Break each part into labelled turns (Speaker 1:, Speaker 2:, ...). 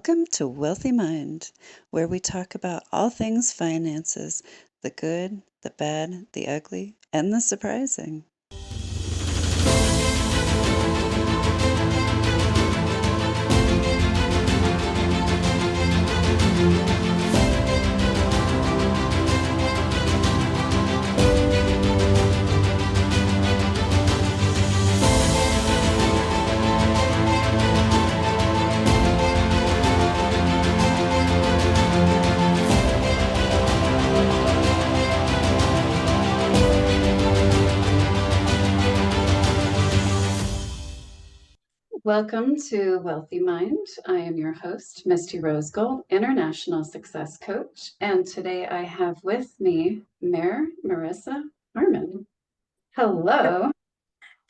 Speaker 1: Welcome to Wealthy Mind, where we talk about all things finances, the good, the bad, the ugly, and the surprising. Welcome to Wealthy Mind. I am your host, Misty Rose Gold, International Success Coach. And today I have with me Mayor Marissa Harmon. Hello.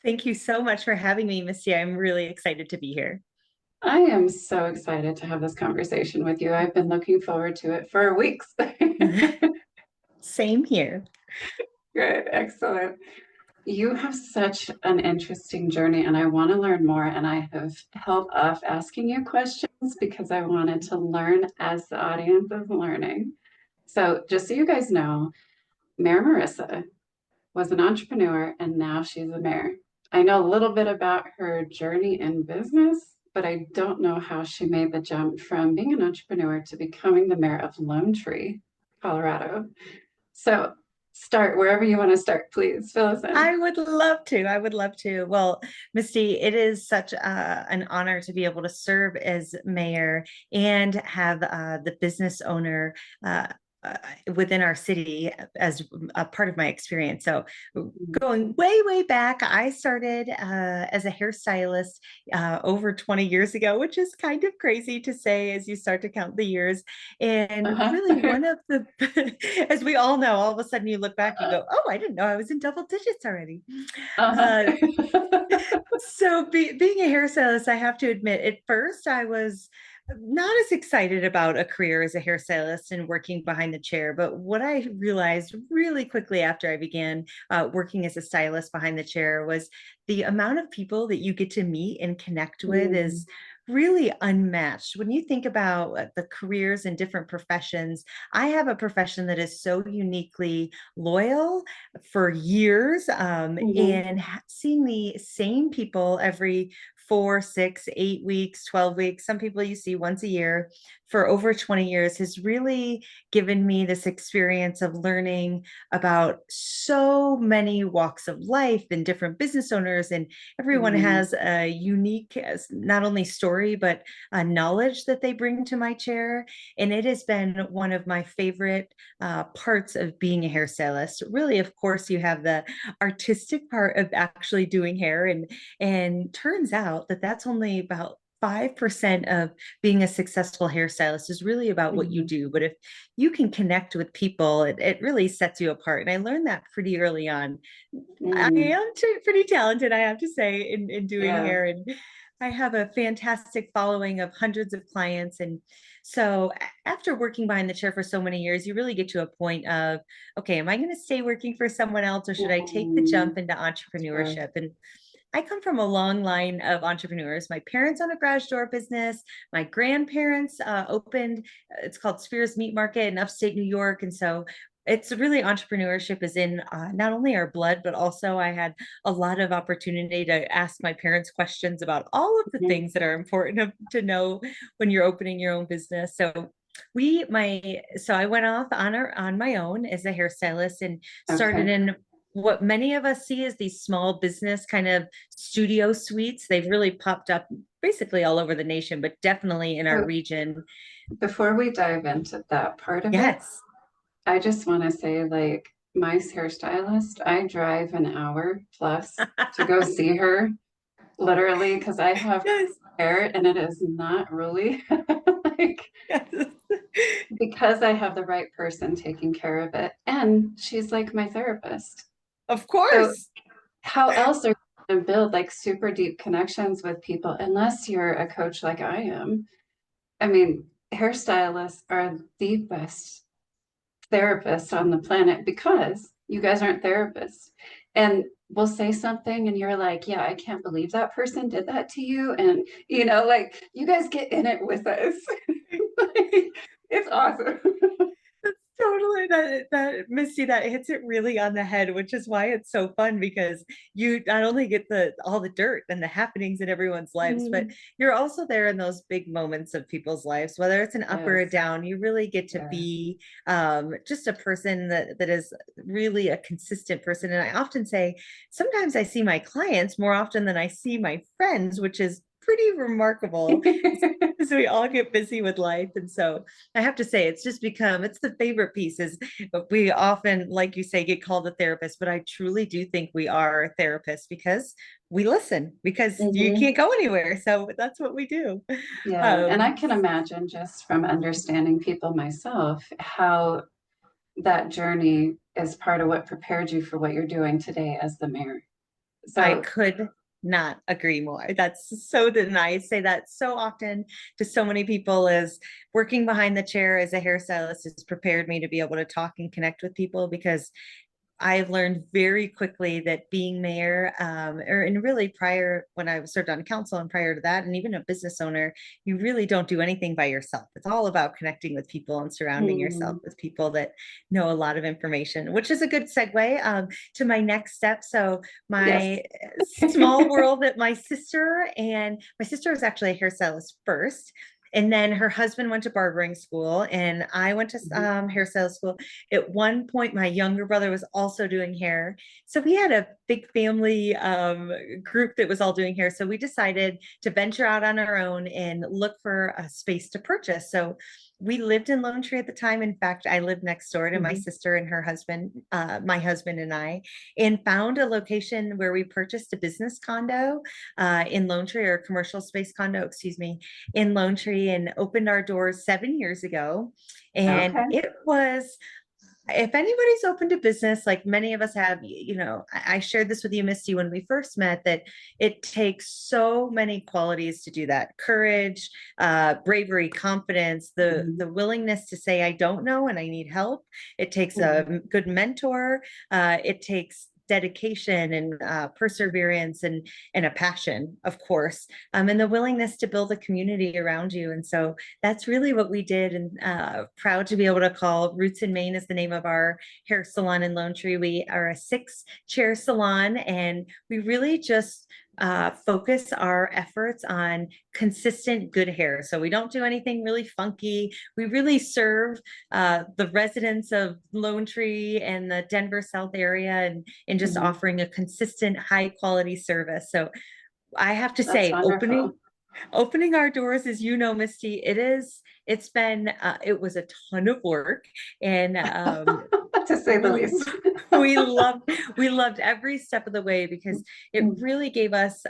Speaker 2: Thank you so much for having me, Misty. I'm really excited to be here.
Speaker 1: I am so excited to have this conversation with you. I've been looking forward to it for weeks.
Speaker 2: Same here.
Speaker 1: Good, excellent. You have such an interesting journey, and I want to learn more. And I have held off asking you questions because I wanted to learn as the audience is learning. So, just so you guys know, Mayor Marissa was an entrepreneur and now she's a mayor. I know a little bit about her journey in business, but I don't know how she made the jump from being an entrepreneur to becoming the mayor of Lone Tree, Colorado. So, start wherever you want to start, please. Fill us in.
Speaker 2: I would love to. I would love to. Well, Misty, it is such an honor to be able to serve as mayor and have the business owner uh, within our city as a part of my experience. So, going way, way back, I started as a hairstylist over 20 years ago, which is kind of crazy to say as you start to count the years. And really, one of the, as we all know, all of a sudden you look back, you go, oh, I didn't know I was in double digits already. Uh, being a hairstylist, I have to admit, at first I was not as excited about a career as a hairstylist and working behind the chair. But what I realized really quickly after I began working as a stylist behind the chair was the amount of people that you get to meet and connect with is really unmatched. When you think about the careers and different professions, I have a profession that is so uniquely loyal for years, and seeing the same people every 4, 6, 8 weeks, 12 weeks. Some people you see once a year for over 20 years has really given me this experience of learning about so many walks of life and different business owners. And everyone has a unique, not only story, but a knowledge that they bring to my chair. And it has been one of my favorite parts of being a hairstylist. Really, of course, you have the artistic part of actually doing hair, and turns out that that's only about 5% of being a successful hairstylist is really about what you do. But if you can connect with people, it really sets you apart. And I learned that pretty early on. I am pretty talented, I have to say, in doing hair. And I have a fantastic following of hundreds of clients. And so after working behind the chair for so many years, you really get to a point of, okay, am I going to stay working for someone else or should I take the jump into entrepreneurship? And I come from a long line of entrepreneurs. My parents own a garage door business. My grandparents opened, it's called Spears Meat Market in upstate New York. And so it's really entrepreneurship is in not only our blood, but also I had a lot of opportunity to ask my parents questions about all of the things that are important to know when you're opening your own business. So I went off on my own as a hairstylist and started in what many of us see as these small business kind of studio suites. They've really popped up basically all over the nation, but definitely in our region.
Speaker 1: Before we dive into that part of it, I just want to say, like, my hairstylist, I drive an hour plus to go see her, literally, because I have hair and it is not really like because I have the right person taking care of it. And she's like my therapist.
Speaker 2: Of course.
Speaker 1: So how else are you going to build like super deep connections with people unless you're a coach like I am? I mean, hairstylists are the best therapists on the planet because you guys aren't therapists. And will say something and you're like, yeah, I can't believe that person did that to you. And, you know, like you guys get in it with us. Like, it's awesome.
Speaker 2: Totally, that Misty, that hits it really on the head, which is why it's so fun because you not only get the all the dirt and the happenings in everyone's lives, but
Speaker 1: Mm,
Speaker 2: you're also there in those big moments of people's lives, whether it's an up or a
Speaker 1: yes,
Speaker 2: down. You really get to
Speaker 1: yes.
Speaker 2: be just a person that is really a consistent person. And I often say, sometimes I see my clients more often than I see my friends, which is pretty remarkable as we all get busy with life. And so I have to say, it's just become, it's the favorite pieces. But we often, like you say, get called a therapist, but I truly do think we are therapists because we listen, because you
Speaker 1: Hmm.
Speaker 2: can't go anywhere. So that's what we do.
Speaker 1: Yeah. And I
Speaker 2: Um,
Speaker 1: can imagine just from understanding people myself, how that journey is part of what prepared you for what you're doing today as the mayor.
Speaker 2: I
Speaker 1: So,
Speaker 2: could not agree more. That's so, and I say that so often to so many people, is working behind the chair as a hairstylist has prepared me to be able to talk and connect with people, because I've learned very quickly that being mayor, or and really prior when I served on council and prior to that, and even a business owner, you really don't do anything by yourself. It's all about connecting with people and surrounding yourself
Speaker 1: mm,
Speaker 2: with people that know a lot of information, which is a good segue to my next step. So
Speaker 1: yes.
Speaker 2: my small world, that my sister was actually a hairstylist first. And then her husband went to barbering school, and I went to
Speaker 1: Mhm.
Speaker 2: hairstyle school. At one point, my younger brother was also doing hair. So we had a big family group that was all doing hair. So we decided to venture out on our own and look for a space to purchase. So we lived in Lone Tree at the time. In fact, I lived next door to my
Speaker 1: Mhm.
Speaker 2: sister and her husband, my husband and I, and found a location where we purchased a business condo in Lone Tree, or a commercial space condo, excuse me, in Lone Tree, and opened our doors 7 years ago. And
Speaker 1: Okay.
Speaker 2: it was, if anybody's open to business, like many of us have, I shared this with you, Misty, when we first met, that it takes so many qualities to do that: courage, bravery, confidence,
Speaker 1: Mhm.
Speaker 2: the willingness to say I don't know and I need help. It takes
Speaker 1: Mhm.
Speaker 2: a good mentor. It takes dedication and perseverance, and a passion, of course, and the willingness to build a community around you. And so that's really what we did. And proud to be able to call Roots in Maine is the name of our hair salon in Lone Tree. We are a 6-chair salon, and we really just focus our efforts on consistent good hair. So we don't do anything really funky. We really serve the residents of Lone Tree and the Denver South area, and just
Speaker 1: Mhm.
Speaker 2: offering a consistent high quality service. So I have to
Speaker 1: That's
Speaker 2: say,
Speaker 1: wonderful.
Speaker 2: opening our doors, as you know, Misty, it's been it was a ton of work. And
Speaker 1: To say the least.
Speaker 2: we loved every step of the way, because it
Speaker 1: Mm,
Speaker 2: really gave us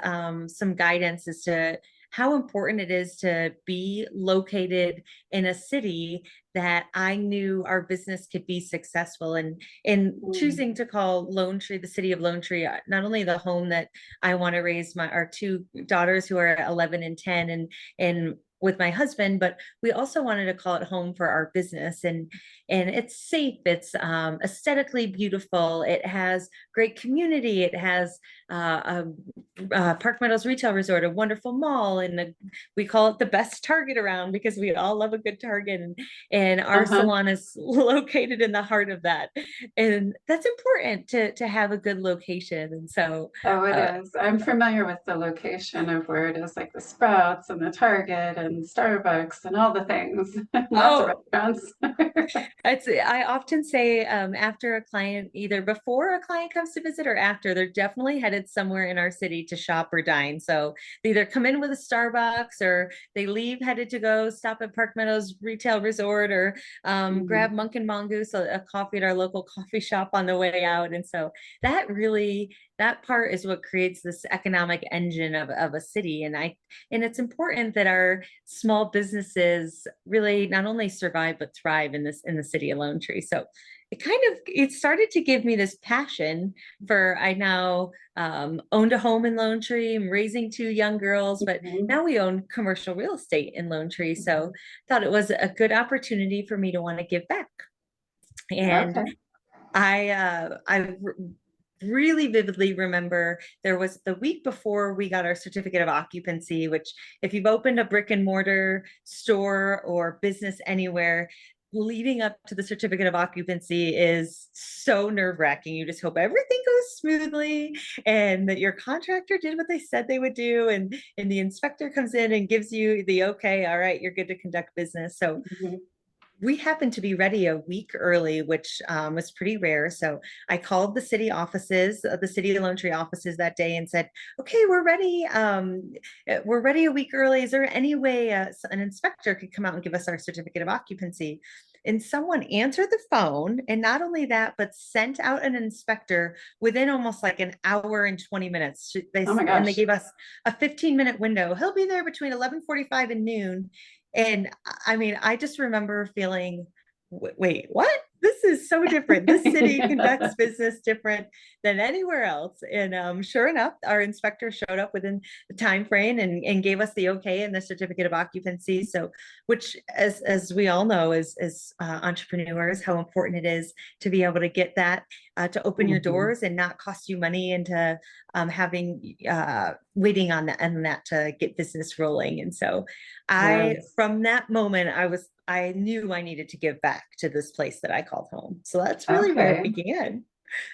Speaker 2: some guidance as to how important it is to be located in a city that I knew our business could be successful. And in
Speaker 1: mm,
Speaker 2: choosing to call Lone Tree the city of Lone Tree, not only the home that I want to raise our two daughters who are 11 and 10, and with my husband, but we also wanted to call it home for our business. And it's safe, it's aesthetically beautiful, it has great community, it has Park Meadows Retail Resort, a wonderful mall, and we call it the best Target around, because we all love a good Target. And our
Speaker 1: uh-huh.
Speaker 2: salon is located in the heart of that, and that's important to have a good location. And so
Speaker 1: Oh, it
Speaker 2: uh,
Speaker 1: is. I'm familiar with the location of where it is, like the Sprouts and the Target and Starbucks and all the things. Lots of
Speaker 2: oh,
Speaker 1: restaurants.
Speaker 2: I often say, after a client, either before a client comes to visit or after, they're definitely headed somewhere in our city to shop or dine. So they either come in with a Starbucks, or they leave headed to go stop at Park Meadows Retail Resort, or
Speaker 1: Mhm.
Speaker 2: grab Monk and Mongoose, a coffee at our local coffee shop on the way out. And so that part is what creates this economic engine of a city. And it's important that our small businesses really not only survive but thrive in the city of Lone Tree. So it started to give me this passion for, I now owned a home in Lone Tree. I'm raising two young girls, but
Speaker 1: Mhm.
Speaker 2: now we own commercial real estate in Lone Tree. So
Speaker 1: Mhm.
Speaker 2: thought it was a good opportunity for me to want to give back. And
Speaker 1: Okay.
Speaker 2: I really vividly remember there was the week before we got our certificate of occupancy, which if you've opened a brick and mortar store or business anywhere, leading up to the certificate of occupancy is so nerve wracking. You just hope everything goes smoothly and that your contractor did what they said they would do. And the inspector comes in and gives you the okay, all right, you're good to conduct business. So
Speaker 1: Mhm.
Speaker 2: we happened to be ready a week early, which was pretty rare. So I called the city offices, the city of Lone Tree offices that day and said, okay, we're ready. We're ready a week early. Is there any way an inspector could come out and give us our certificate of occupancy? And someone answered the phone. And not only that, but sent out an inspector within almost like an hour and 20 minutes.
Speaker 1: Oh my
Speaker 2: And they
Speaker 1: gosh.
Speaker 2: gave us a 15-minute window. He'll be there between 11:45 and noon. And I mean, I just remember feeling, wait, what? This is so different. This city conducts business different than anywhere else. And sure enough, our inspector showed up within the time frame and gave us the okay and the certificate of occupancy. So, which, as we all know, as entrepreneurs, how important it is to be able to get that to open your
Speaker 1: Mhm.
Speaker 2: doors and not cost you money into having waiting on that to get business rolling. And so
Speaker 1: Yes.
Speaker 2: from that moment, I knew I needed to give back to this place that I called home. So that's really where it
Speaker 1: Okay.
Speaker 2: began.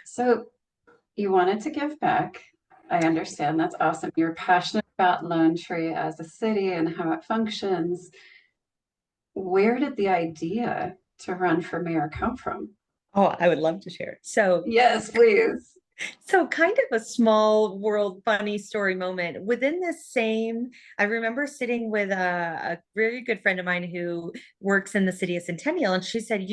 Speaker 1: So you wanted to give back. I understand. That's awesome. You're passionate about Lone Tree as a city and how it functions. Where did the idea to run for mayor come from?
Speaker 2: Oh, I would love to share.
Speaker 1: Yes, please.
Speaker 2: So kind of a small world funny story moment within this same. I remember sitting with a very good friend of mine who works in the city of Centennial, and she said,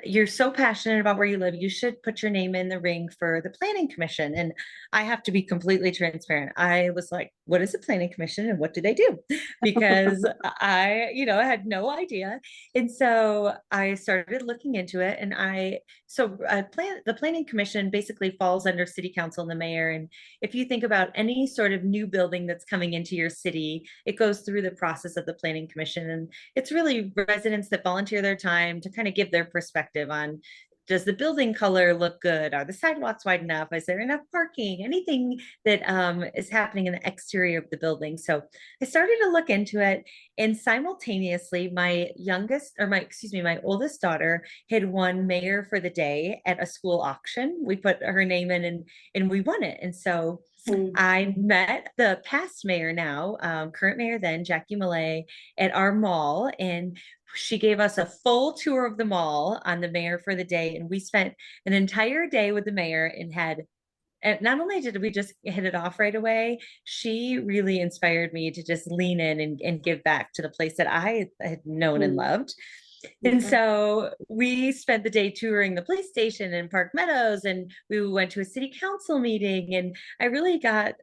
Speaker 2: you're so passionate about where you live, you should put your name in the ring for the planning commission. And I have to be completely transparent. I was like, what is a planning commission and what do they do? Because I had no idea. And so I started looking into it, and the planning commission basically falls under city council and the mayor. And if you think about any sort of new building that's coming into your city, it goes through the process of the planning commission. And it's really residents that volunteer their time to kind of give their perspective on, does the building color look good? Are the sidewalks wide enough? Is there enough parking? Anything that is happening in the exterior of the building. So I started to look into it, and simultaneously, my oldest daughter had won mayor for the day at a school auction. We put her name in, and we won it. And so
Speaker 1: Hmm.
Speaker 2: I met the past mayor now, current mayor then, Jackie Millay, at our mall, and she gave us a full tour of the mall on the mayor for the day. And we spent an entire day with the mayor and not only did we just hit it off right away, she really inspired me to just lean in and give back to the place that I had known and
Speaker 1: Hmm.
Speaker 2: loved. And
Speaker 1: Okay.
Speaker 2: so we spent the day touring the police station in Park Meadows, and we went to a city council meeting. And I really got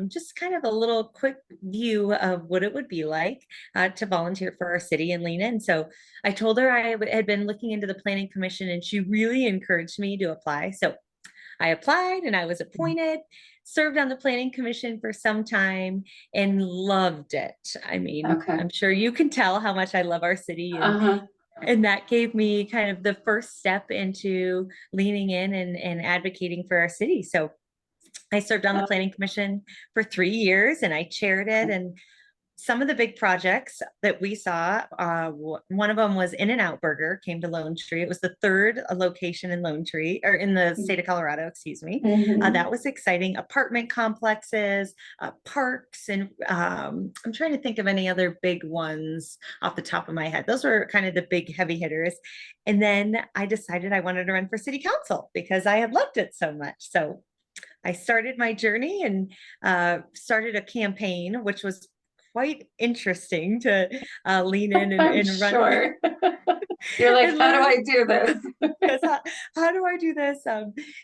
Speaker 2: just kind of a little quick view of what it would be like to volunteer for our city and lean in. So I told her had been looking into the planning commission, and she really encouraged me to apply. So I applied and I was appointed, served on the planning commission for some time, and loved it. I mean,
Speaker 1: Okay.
Speaker 2: I'm sure you can tell how much I love our city,
Speaker 1: Uh-huh.
Speaker 2: and that gave me kind of the first step into leaning in and advocating for our city. So I served on the
Speaker 1: Oh,
Speaker 2: planning commission for 3 years, and I chaired it.
Speaker 1: okay.
Speaker 2: And some of the big projects that we saw, one of them was In-N-Out Burger came to Lone Tree. It was the third location in Lone Tree, or in the state of Colorado, excuse me.
Speaker 1: Mm-hmm.
Speaker 2: That was exciting. Apartment complexes, parks, and I'm trying to think of any other big ones off the top of my head. Those were kind of the big heavy hitters. And then I decided I wanted to run for city council because I had loved it so much. So I started my journey and started a campaign, which was quite interesting to lean in and,
Speaker 1: I'm
Speaker 2: and run
Speaker 1: sure. You're like,
Speaker 2: and
Speaker 1: how do
Speaker 2: learn.
Speaker 1: I do this?
Speaker 2: Yes, how do I do this?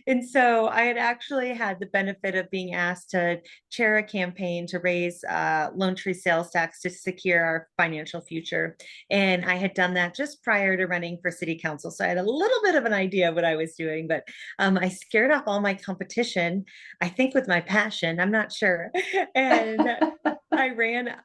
Speaker 2: And so I had actually had the benefit of being asked to chair a campaign to raise Lone Tree sales tax to secure our financial future. And I had done that just prior to running for city council. So I had a little bit of an idea of what I was doing, but I scared off all my competition, I think with my passion, I'm not sure. And I ran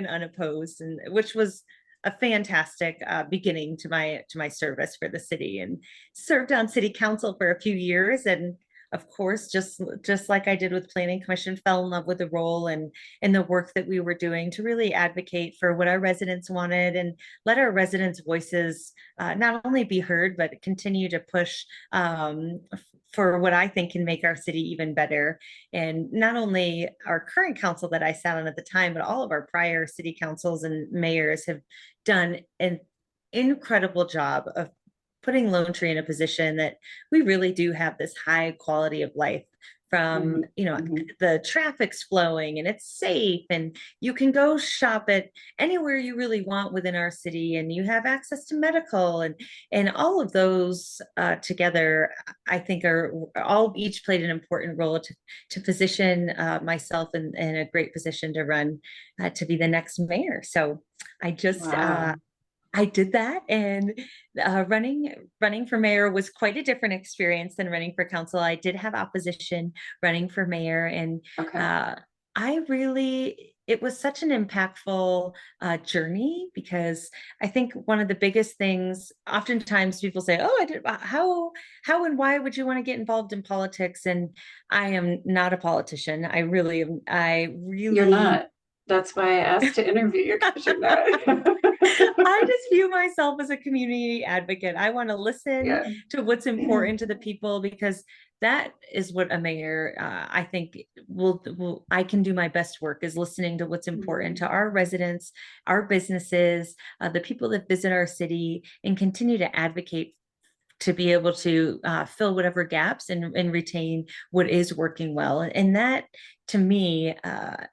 Speaker 2: unopposed, and which was a fantastic beginning to my service for the city, and served on city council for a few years. And of course, just like I did with planning commission, fell in love with the role and the work that we were doing to really advocate for what our residents wanted and let our residents' voices not only be heard, but continue to push for what I think can make our city even better. And not only our current council that I sat on at the time, but all of our prior city councils and mayors have done an incredible job of putting Lone Tree in a position that we really do have this high quality of life, from,
Speaker 1: Mhm, mhm.
Speaker 2: the traffic's flowing and it's safe, and you can go shop at anywhere you really want within our city, and you have access to medical, and all of those together, I think, are all each played an important role to position myself in a great position to run to be the next mayor. So I just
Speaker 1: Wow.
Speaker 2: I did that, and running for mayor was quite a different experience than running for council. I did have opposition running for mayor, and
Speaker 1: Okay.
Speaker 2: uh, I really it was such an impactful journey, because I think one of the biggest things, oftentimes people say, "Oh, I did how and why would you want to get involved in politics?" And I am not a politician. I really am. I
Speaker 1: You're
Speaker 2: really
Speaker 1: not. That's why I asked to interview you because you're not.
Speaker 2: I just view myself as a community advocate. I want to listen
Speaker 1: Yeah.
Speaker 2: to what's important to the people, because that is what a mayor, I think, will I can do my best work, is listening to what's important
Speaker 1: Mhm.
Speaker 2: to our residents, our businesses, the people that visit our city, and continue to advocate to be able to fill whatever gaps, and retain what is working well. And that, to me,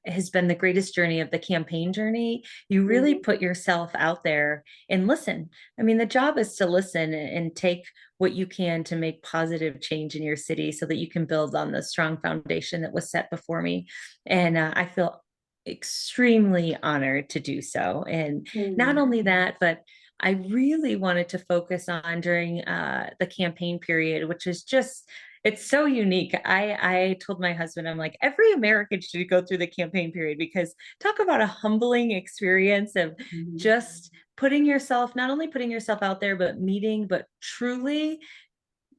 Speaker 2: has been the greatest journey of the campaign journey. You really
Speaker 1: Mhm.
Speaker 2: put yourself out there and listen. I mean, the job is to listen and take what you can to make positive change in your city, so that you can build on the strong foundation that was set before me. And I feel extremely honored to do so. And not
Speaker 1: Mhm.
Speaker 2: only that, but I really wanted to focus on during the campaign period, which is just, it's so unique. I told my husband, I'm like, every American should go through the campaign period, because talk about a humbling experience of
Speaker 1: Mhm.
Speaker 2: just putting yourself, not only putting yourself out there, but meeting, but truly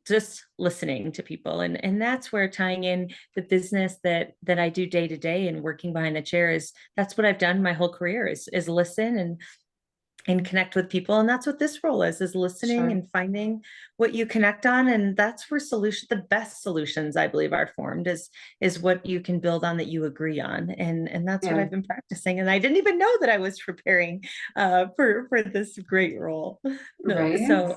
Speaker 2: just listening to people. And that's where tying in the business that I do day to day and working behind the chair is, that's what I've done my whole career, is listen and connect with people. And that's what this role is listening
Speaker 1: Sure.
Speaker 2: and finding what you connect on. And that's where the best solutions, I believe, are formed, is what you can build on that you agree on. And that's what
Speaker 1: Yeah.
Speaker 2: I've been practicing. And I didn't even know that I was preparing for this great role.
Speaker 1: Right.
Speaker 2: So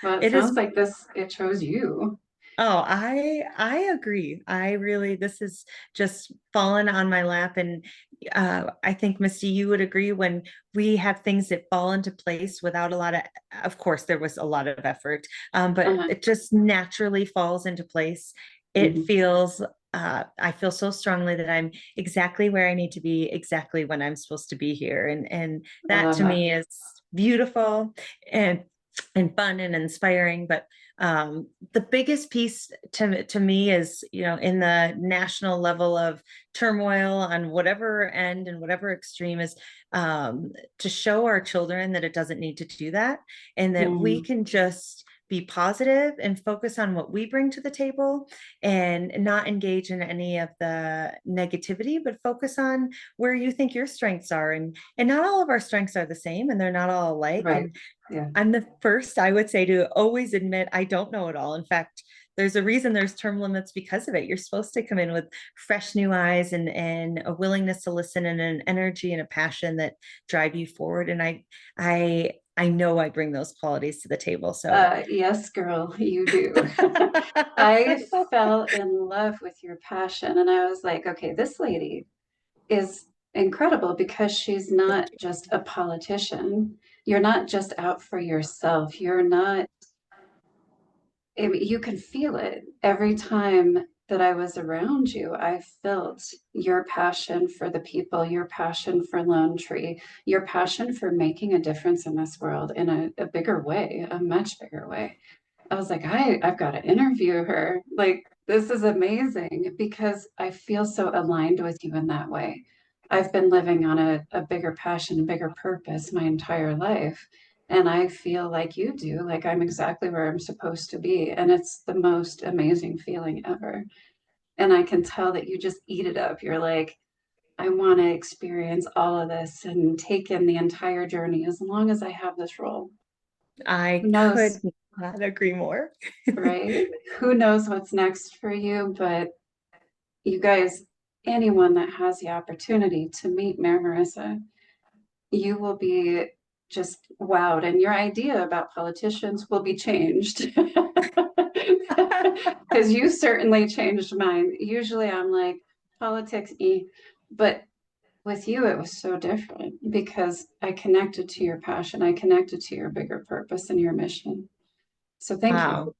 Speaker 1: Well, it
Speaker 2: it is.
Speaker 1: sounds like it chose you.
Speaker 2: Oh, I agree. I really, this has just fallen on my lap. And I think, Misty, you would agree, when we have things that fall into place without a lot of course, there was a lot of effort, but
Speaker 1: Uh-huh.
Speaker 2: it just naturally falls into place. It
Speaker 1: Mhm.
Speaker 2: feels, I feel so strongly that I'm exactly where I need to be, exactly when I'm supposed to be here. And
Speaker 1: I
Speaker 2: that
Speaker 1: love
Speaker 2: to
Speaker 1: that.
Speaker 2: me is beautiful and fun and inspiring. But the biggest piece to me is, in the national level of turmoil on whatever end and whatever extreme, is to show our children that it doesn't need to do that, and that we
Speaker 1: Mm.
Speaker 2: can just be positive and focus on what we bring to the table, and not engage in any of the negativity, but focus on where you think your strengths are. And not all of our strengths are the same, and they're not all alike.
Speaker 1: Right.
Speaker 2: And
Speaker 1: Yeah.
Speaker 2: I'm the first, I would say, to always admit I don't know it all. In fact, there's a reason there's term limits because of it. You're supposed to come in with fresh new eyes, and a willingness to listen, and an energy and a passion that drive you forward. And I know I bring those qualities to the table. So
Speaker 1: Yes, girl, you do. I fell in love with your passion, and I was like, okay, this lady is incredible because she's not just a politician. You're not just out for yourself. You're not, I mean, you can feel it every time that I was around you. I felt your passion for the people, your passion for Lone Tree, your passion for making a difference in this world in a bigger way, a much bigger way. I was like, I've got to interview her. Like, this is amazing because I feel so aligned with you in that way. I've been living on a bigger passion, a bigger purpose my entire life. And I feel like you do, like I'm exactly where I'm supposed to be. And it's the most amazing feeling ever. And I can tell that you just eat it up. You're like, I want to experience all of this and take in the entire journey as long as I have this role. Who
Speaker 2: I
Speaker 1: knows,
Speaker 2: could not agree more.
Speaker 1: right? Who knows what's next for you? But you guys, anyone that has the opportunity to meet Mayor Marissa, you will be just wowed, and your idea about politicians will be changed. Because you certainly changed mine. Usually I'm like, politics, but with you, it was so different because I connected to your passion. I connected to your bigger purpose and your mission. So thank you.
Speaker 2: Wow.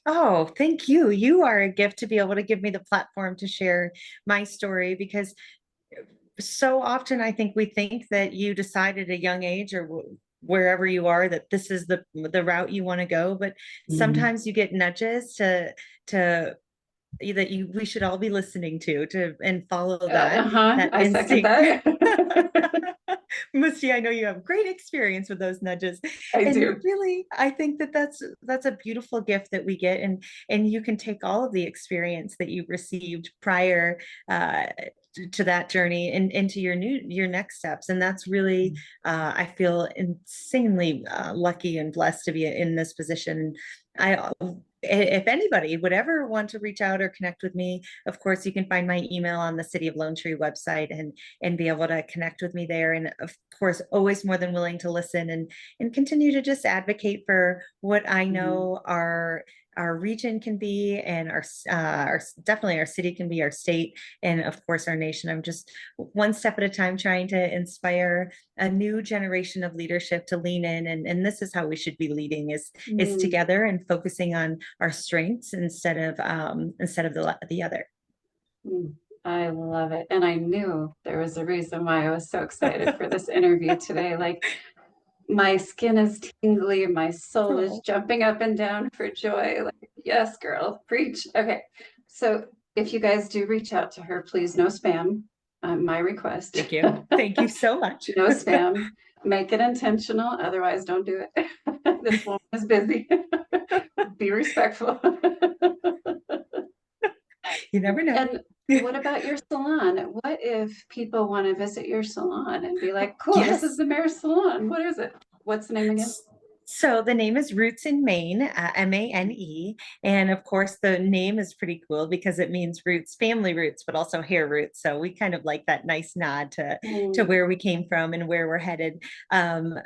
Speaker 2: Oh, thank you. You are a gift to be able to give me the platform to share my story, because so often I think we think that you decide at a young age, or wherever you are, that this is the route you want to go, but
Speaker 1: Mhm.
Speaker 2: sometimes you get nudges to that you we should all be listening to and follow that
Speaker 1: I second
Speaker 2: instinct.
Speaker 1: that.
Speaker 2: Misty, I know you have great experience with those nudges.
Speaker 1: I
Speaker 2: And
Speaker 1: do.
Speaker 2: really, I think that that's a beautiful gift that we get, and you can take all of the experience that you received prior to that journey and into your next steps. And that's really, I feel insanely lucky and blessed to be in this position. I if anybody would ever want to reach out or connect with me, of course, you can find my email on the City of Lone Tree website and be able to connect with me there. And of course, always more than willing to listen and continue to just advocate for what I
Speaker 1: Mhm.
Speaker 2: know our region can be, and our definitely our city can be, our state, and of course our nation. I'm just one step at a time trying to inspire a new generation of leadership to lean in, and this is how we should be leading, is
Speaker 1: Mm,
Speaker 2: together and focusing on our strengths instead of the other.
Speaker 1: mm. I love it. And I knew there was a reason why I was so excited for this interview today. Like my skin is tingly, my soul is
Speaker 2: Oh,
Speaker 1: jumping up and down for joy. Like, yes, girl, preach. Okay. So if you guys do reach out to her, please no spam. My request.
Speaker 2: thank you. Thank you so much.
Speaker 1: No spam. Make it intentional. Otherwise, don't do it. This woman is busy. Be respectful.
Speaker 2: You never know.
Speaker 1: And what about your salon? What if people want to visit your salon and be like, cool, this is
Speaker 2: Yes.
Speaker 1: the mayor's salon. What is it? What's the name again?
Speaker 2: So the name is Roots in Maine, Mane. And of course, the name is pretty cool because it means roots, family roots, but also hair roots. So we kind of like that nice nod to
Speaker 1: Mm,
Speaker 2: where we came from and where we're headed. Um,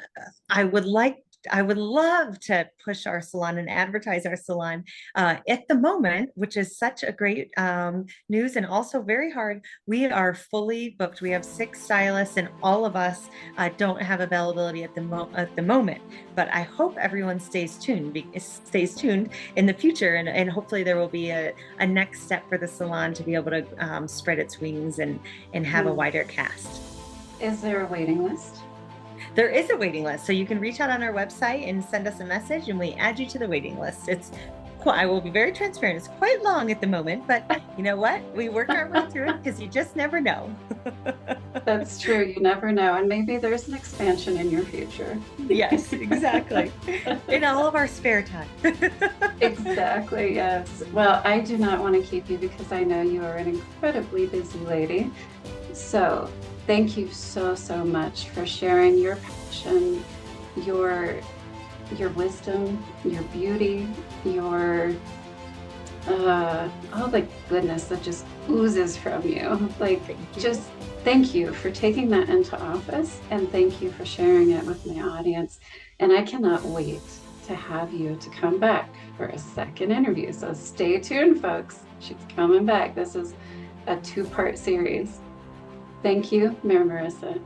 Speaker 2: I would like I would love to push our salon and advertise our salon. At the moment, which is such a great news and also very hard, we are fully booked. We have 6 stylists, and all of us don't have availability at the moment. But I hope everyone stays tuned in the future, and hopefully there will be a next step for the salon to be able to spread its wings and have a
Speaker 1: mm.
Speaker 2: wider cast.
Speaker 1: Is there a waiting list?
Speaker 2: There is a waiting list, so you can reach out on our website and send us a message, and we add you to the waiting list. I will be very transparent. It's quite long at the moment, but you know what? We work our way through it because you just never know.
Speaker 1: That's true. You never know. And maybe there's an expansion in your future.
Speaker 2: Yes, exactly. In all of our spare time.
Speaker 1: Exactly. Yes. Well, I do not want to keep you because I know you are an incredibly busy lady. So thank you so, so much for sharing your passion, your your wisdom, your beauty, your all the goodness that just oozes from you. Like,
Speaker 2: Thank
Speaker 1: just
Speaker 2: you.
Speaker 1: thank you for taking that into office and thank you for sharing it with my audience. And I cannot wait to have you to come back for a second interview. So stay tuned, folks. She's coming back. This is a two-part series. Thank you, Mayor Marissa.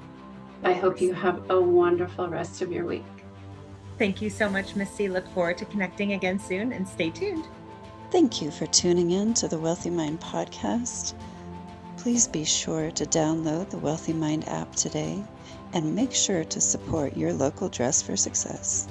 Speaker 1: I
Speaker 2: Of
Speaker 1: hope
Speaker 2: course.
Speaker 1: you have a wonderful rest of your week.
Speaker 2: Thank you so much, Misty. Look forward to connecting again soon, and stay tuned.
Speaker 3: Thank you for tuning in to the Wealthy Mind podcast. Please be sure to download the Wealthy Mind app today and make sure to support your local Dress for Success.